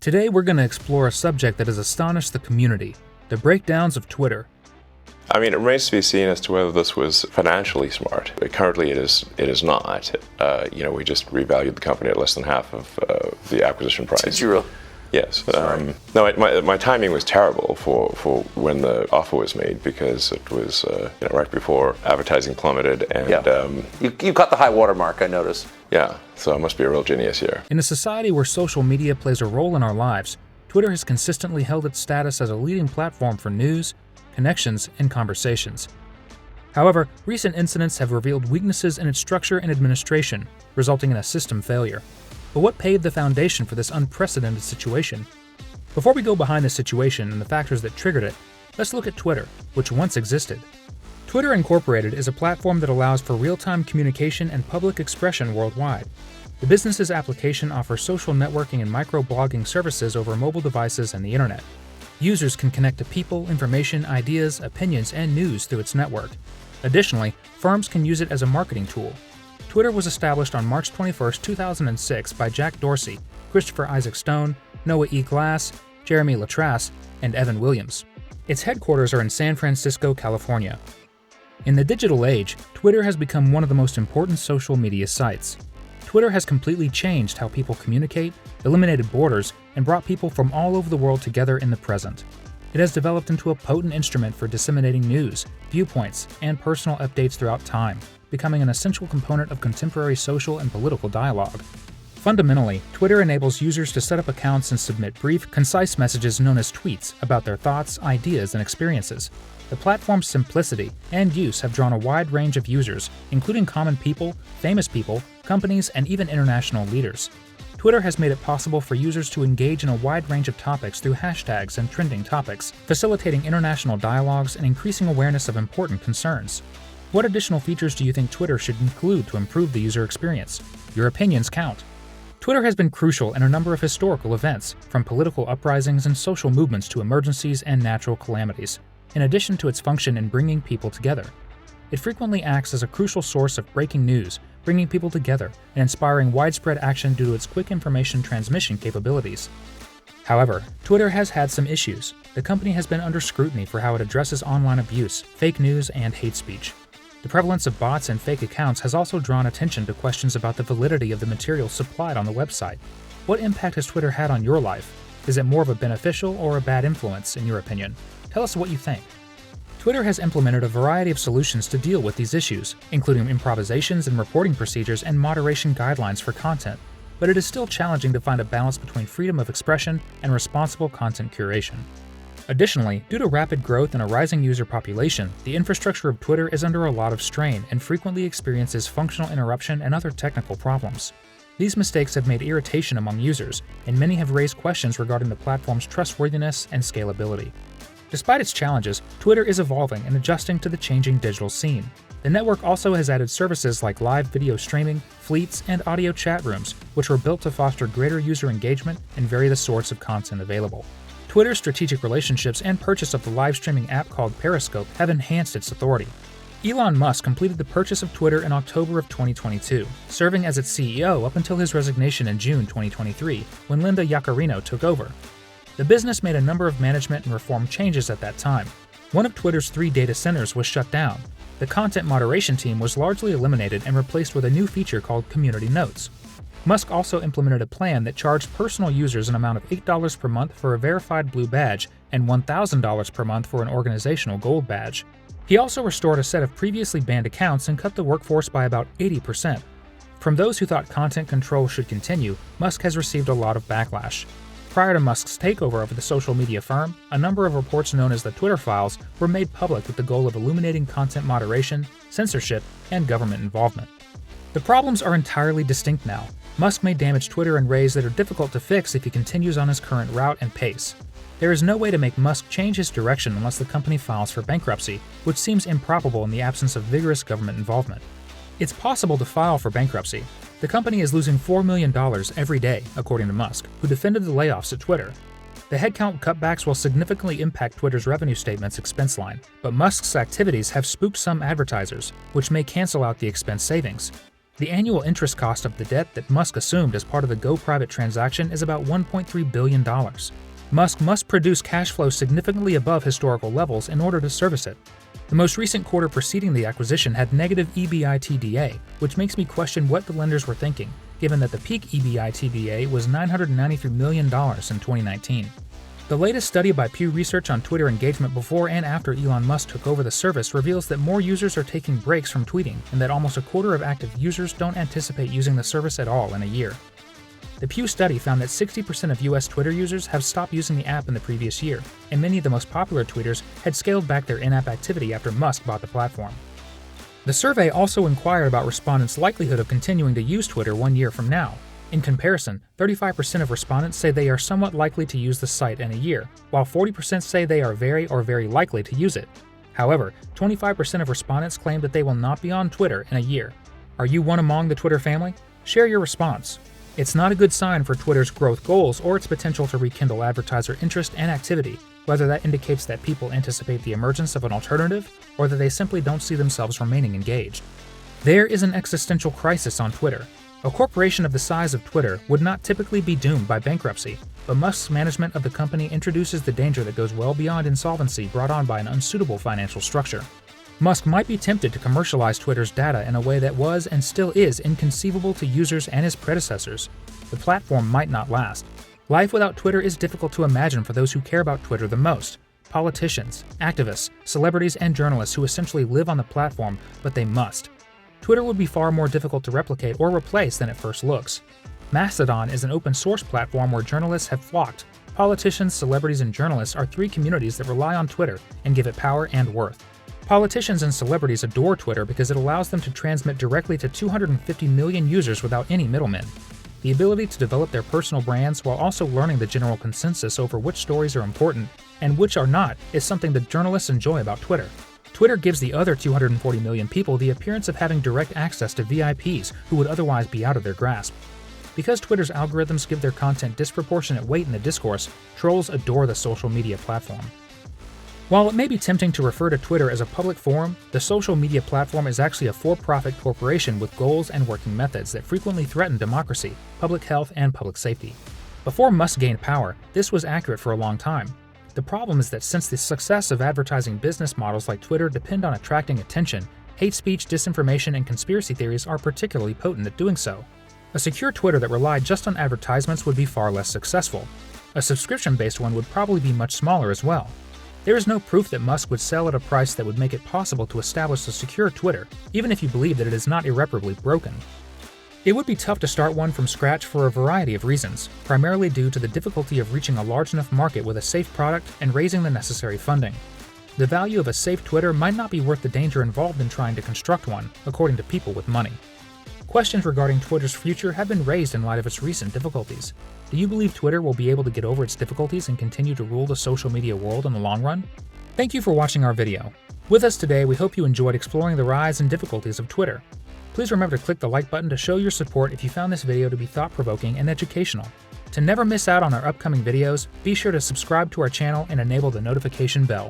Today we're going to explore a subject that has astonished the community, the breakdowns of Twitter. I mean, it remains to be seen as to whether this was financially smart. Currently, it is not. We just revalued the company at less than half of the acquisition price. Did you really? Yes. My timing was terrible for when the offer was made because it was right before advertising plummeted and you caught the high water mark, I noticed. Yeah, so I must be a real genius here. In a society where social media plays a role in our lives, Twitter has consistently held its status as a leading platform for news, connections, and conversations. However, recent incidents have revealed weaknesses in its structure and administration, resulting in a system failure. But what paved the foundation for this unprecedented situation? Before we go behind the situation and the factors that triggered it, let's look at Twitter, which once existed. Twitter Incorporated is a platform that allows for real-time communication and public expression worldwide. The business's application offers social networking and microblogging services over mobile devices and the internet. Users can connect to people, information, ideas, opinions, and news through its network. Additionally, firms can use it as a marketing tool. Twitter was established on March 21, 2006 by Jack Dorsey, Christopher Isaac Stone, Noah E. Glass, Jeremy Latrace, and Evan Williams. Its headquarters are in San Francisco, California. In the digital age, Twitter has become one of the most important social media sites. Twitter has completely changed how people communicate, eliminated borders, and brought people from all over the world together in the present. It has developed into a potent instrument for disseminating news, viewpoints, and personal updates throughout time, becoming an essential component of contemporary social and political dialogue. Fundamentally, Twitter enables users to set up accounts and submit brief, concise messages known as tweets about their thoughts, ideas, and experiences. The platform's simplicity and use have drawn a wide range of users, including common people, famous people, companies, and even international leaders. Twitter has made it possible for users to engage in a wide range of topics through hashtags and trending topics, facilitating international dialogues and increasing awareness of important concerns. What additional features do you think Twitter should include to improve the user experience? Your opinions count. Twitter has been crucial in a number of historical events, from political uprisings and social movements to emergencies and natural calamities, in addition to its function in bringing people together. It frequently acts as a crucial source of breaking news, bringing people together, and inspiring widespread action due to its quick information transmission capabilities. However, Twitter has had some issues. The company has been under scrutiny for how it addresses online abuse, fake news, and hate speech. The prevalence of bots and fake accounts has also drawn attention to questions about the validity of the material supplied on the website. What impact has Twitter had on your life? Is it more of a beneficial or a bad influence, in your opinion? Tell us what you think. Twitter has implemented a variety of solutions to deal with these issues, including improvisations and reporting procedures and moderation guidelines for content, but it is still challenging to find a balance between freedom of expression and responsible content curation. Additionally, due to rapid growth and a rising user population, the infrastructure of Twitter is under a lot of strain and frequently experiences functional interruption and other technical problems. These mistakes have made irritation among users, and many have raised questions regarding the platform's trustworthiness and scalability. Despite its challenges, Twitter is evolving and adjusting to the changing digital scene. The network also has added services like live video streaming, fleets, and audio chat rooms, which were built to foster greater user engagement and vary the sorts of content available. Twitter's strategic relationships and purchase of the live streaming app called Periscope have enhanced its authority. Elon Musk completed the purchase of Twitter in October of 2022, serving as its CEO up until his resignation in June 2023, when Linda Yaccarino took over. The business made a number of management and reform changes at that time. One of Twitter's 3 data centers was shut down. The content moderation team was largely eliminated and replaced with a new feature called Community Notes. Musk also implemented a plan that charged personal users an amount of $8 per month for a verified blue badge and $1,000 per month for an organizational gold badge. He also restored a set of previously banned accounts and cut the workforce by about 80%. From those who thought content control should continue, Musk has received a lot of backlash. Prior to Musk's takeover of the social media firm, a number of reports known as the Twitter Files were made public with the goal of illuminating content moderation, censorship, and government involvement. The problems are entirely distinct now. Musk may damage Twitter in ways that are difficult to fix if he continues on his current route and pace. There is no way to make Musk change his direction unless the company files for bankruptcy, which seems improbable in the absence of vigorous government involvement. It's possible to file for bankruptcy. The company is losing $4 million every day, according to Musk, who defended the layoffs at Twitter. The headcount cutbacks will significantly impact Twitter's revenue statement's expense line, but Musk's activities have spooked some advertisers, which may cancel out the expense savings. The annual interest cost of the debt that Musk assumed as part of the go-private transaction is about $1.3 billion. Musk must produce cash flow significantly above historical levels in order to service it. The most recent quarter preceding the acquisition had negative EBITDA, which makes me question what the lenders were thinking, given that the peak EBITDA was $993 million in 2019. The latest study by Pew Research on Twitter engagement before and after Elon Musk took over the service reveals that more users are taking breaks from tweeting and that almost a quarter of active users don't anticipate using the service at all in a year. The Pew study found that 60% of US Twitter users have stopped using the app in the previous year, and many of the most popular tweeters had scaled back their in-app activity after Musk bought the platform. The survey also inquired about respondents' likelihood of continuing to use Twitter 1 year from now. In comparison, 35% of respondents say they are somewhat likely to use the site in a year, while 40% say they are very or very likely to use it. However, 25% of respondents claim that they will not be on Twitter in a year. Are you one among the Twitter family? Share your response. It's not a good sign for Twitter's growth goals or its potential to rekindle advertiser interest and activity, whether that indicates that people anticipate the emergence of an alternative or that they simply don't see themselves remaining engaged. There is an existential crisis on Twitter. A corporation of the size of Twitter would not typically be doomed by bankruptcy, but Musk's management of the company introduces the danger that goes well beyond insolvency brought on by an unsuitable financial structure. Musk might be tempted to commercialize Twitter's data in a way that was and still is inconceivable to users and his predecessors. The platform might not last. Life without Twitter is difficult to imagine for those who care about Twitter the most. Politicians, activists, celebrities, and journalists who essentially live on the platform, but they must. Twitter would be far more difficult to replicate or replace than it first looks. Mastodon is an open-source platform where journalists have flocked. Politicians, celebrities, and journalists are three communities that rely on Twitter and give it power and worth. Politicians and celebrities adore Twitter because it allows them to transmit directly to 250 million users without any middlemen. The ability to develop their personal brands while also learning the general consensus over which stories are important and which are not is something that journalists enjoy about Twitter. Twitter gives the other 240 million people the appearance of having direct access to VIPs who would otherwise be out of their grasp. Because Twitter's algorithms give their content disproportionate weight in the discourse, trolls adore the social media platform. While it may be tempting to refer to Twitter as a public forum, the social media platform is actually a for-profit corporation with goals and working methods that frequently threaten democracy, public health, and public safety. Before Musk gained power, this was accurate for a long time. The problem is that since the success of advertising business models like Twitter depend on attracting attention, hate speech, disinformation, and conspiracy theories are particularly potent at doing so. A secure Twitter that relied just on advertisements would be far less successful. A subscription-based one would probably be much smaller as well. There is no proof that Musk would sell at a price that would make it possible to establish a secure Twitter, even if you believe that it is not irreparably broken. It would be tough to start one from scratch for a variety of reasons, primarily due to the difficulty of reaching a large enough market with a safe product and raising the necessary funding. The value of a safe Twitter might not be worth the danger involved in trying to construct one, according to people with money. Questions regarding Twitter's future have been raised in light of its recent difficulties. Do you believe Twitter will be able to get over its difficulties and continue to rule the social media world in the long run? Thank you for watching our video. With us today, we hope you enjoyed exploring the rise and difficulties of Twitter. Please remember to click the like button to show your support if you found this video to be thought-provoking and educational. To never miss out on our upcoming videos, be sure to subscribe to our channel and enable the notification bell.